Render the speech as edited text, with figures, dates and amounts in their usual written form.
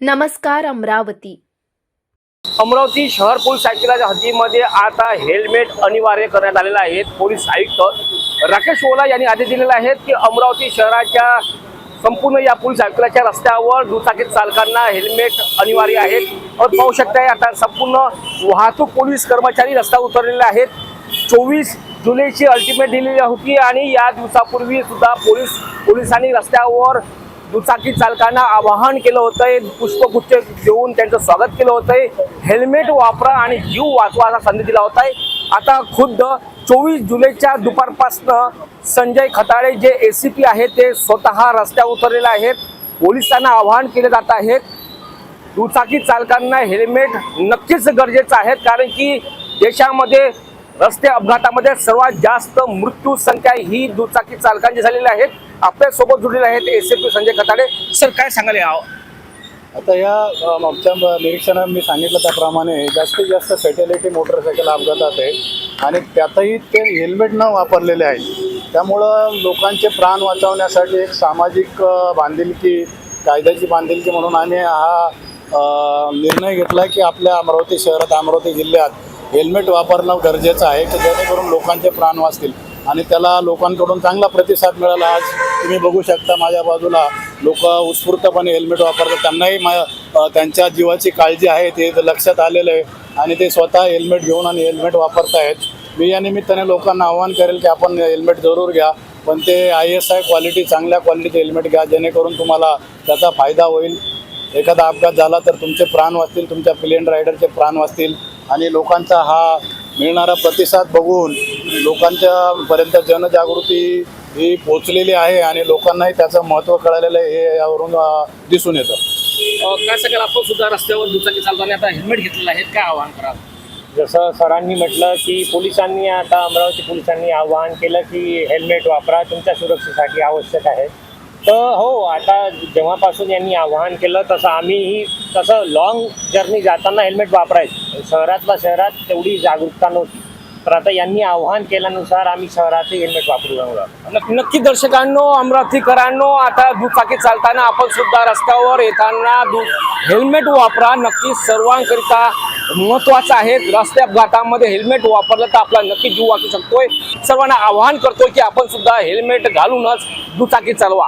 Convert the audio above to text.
नमस्कार अमरावती। अमरावती शहर पोलीस आयुक्तालयाच्या हद्दीमध्ये आता हेल्मेट अनिवार्य करण्यात आलेलं आहे। पोलीस आयुक्त राकेश ओला यांनी आदेश दिलेले आहेत की अमरावती शहराच्या संपूर्ण या पोलीस आयुक्तालयाच्या रस्त्यावर दुचाकी चालकांना हेल्मेट अनिवार्य आहे। और पाहू शकताय आता संपूर्ण वाहतूक पोलीस कर्मचारी रस्त्यावर उतरलेले आहेत। 24 जुलैची अल्टिमेट दिलेली होती आणि या दिवसापूर्वी सुद्धा पोलिसांनी रस्त्यावर दुचाकी चालकांना आवाहन केलं होतं, पुष्पगुच्छ देऊन त्यांचं स्वागत केलं होतं। हेल्मेट वापरा आणि जीव वाचवा असा संदेश दिला होता। आता खुद्द 24 जुलैच्या दुपारपासून संजय खताळे जे एसीपी आहेत ते स्वतः रस्त्यावर उतरलेले आहेत। पोलिसांना आवाहन केले जात आहे दुचाकी चालकांना हेल्मेट नक्कीच गरजेचं आहे, कारण की देशामध्ये रस्ते अपघातामध्ये सर्वात जास्त मृत्यू संख्या ही दुचाकी चालकांची झालेली आहे। आपल्या सोबत जुळलेले आहेत एसीपी संजय खताळे। सर, काय सांगाल या? आता या आमच्या निरीक्षणात मी सांगितलं त्याप्रमाणे जास्तीत जास्त फॅटॅलिटी मोटरसायकल अपघातात आहे आणि त्यातही ते हेल्मेट न वापरलेले आहेत। त्यामुळं लोकांचे प्राण वाचवण्यासाठी एक सामाजिक बांधिलकी, कायद्याची बांधिलकी म्हणून आम्ही हा निर्णय घेतला की आपल्या अमरावती शहरात, अमरावती जिल्ह्यात हेल्मेट वापरणं गरजेचं आहे की जेणेकरून लोकांचे प्राण वाचतील आणि त्याला लोकांकडून चांगला प्रतिसाद मिळाला। आज तुम्ही बघू शकता माझ्या बाजूला लोक उत्स्फूर्तपणे हेल्मेट वापरतात, त्यांनाही त्यांच्या जीवाची काळजी आहे ते लक्षात आलेलं आहे आणि ते स्वतः हेल्मेट घेऊन आणि हेल्मेट वापरत आहेत। मी या निमित्ताने लोकांना आवाहन करेल की आपण हेल्मेट जरूर घ्या, पण ते ISI क्वालिटी, चांगल्या क्वालिटीचे हेल्मेट घ्या जेणेकरून तुम्हाला त्याचा फायदा होईल। एखादा अपघात झाला तर तुमचे प्राण वाचतील, तुमच्या प्लेन रायडरचे प्राण वाचतील आणि लोकांचा हा मिळणारा प्रतिसाद बघून लोकांच्यापर्यंत जनजागृती ही पोचलेली आहे आणि लोकांनाही त्याचं महत्त्व कळालेलं आहे हे यावरून दिसून येतं। काय सांगाल, आपण सुद्धा रस्त्यावर दुचाकी चालकांनी आता हेल्मेट घेतलेलं आहे, काय आवाहन कराल? जसं सरांनी म्हटलं की पोलिसांनी आता अमरावती पोलिसांनी आवाहन केलं की हेल्मेट वापरा, तुमच्या सुरक्षेसाठी आवश्यक आहे। तर हो, आता जेव्हापासून यांनी आवाहन केलं तसं आम्हीही तसं लॉंग जर्नी जाताना हेल्मेट वापरायचं, शहरातल्या शहरात तेवढी जागरूकता नव्हती, तर आता यांनी आवाहन केल्यानुसार आम्ही शहरातही हेल्मेट वापरू लागलो। नक्की दर्शकांनो, अमरावतीकरांनो, आता दुचाकी चालताना आपण सुद्धा रस्त्यावर येताना हेल्मेट वापरा, नक्की सर्वांकरिता महत्त्वाचं आहे। रस्ते अपघातामध्ये हेल्मेट वापरलं तर आपला नक्की जीव वाचू शकतोय। सर्वांना आवाहन करतोय की आपण सुद्धा हेल्मेट घालूनच दुचाकी चालवा।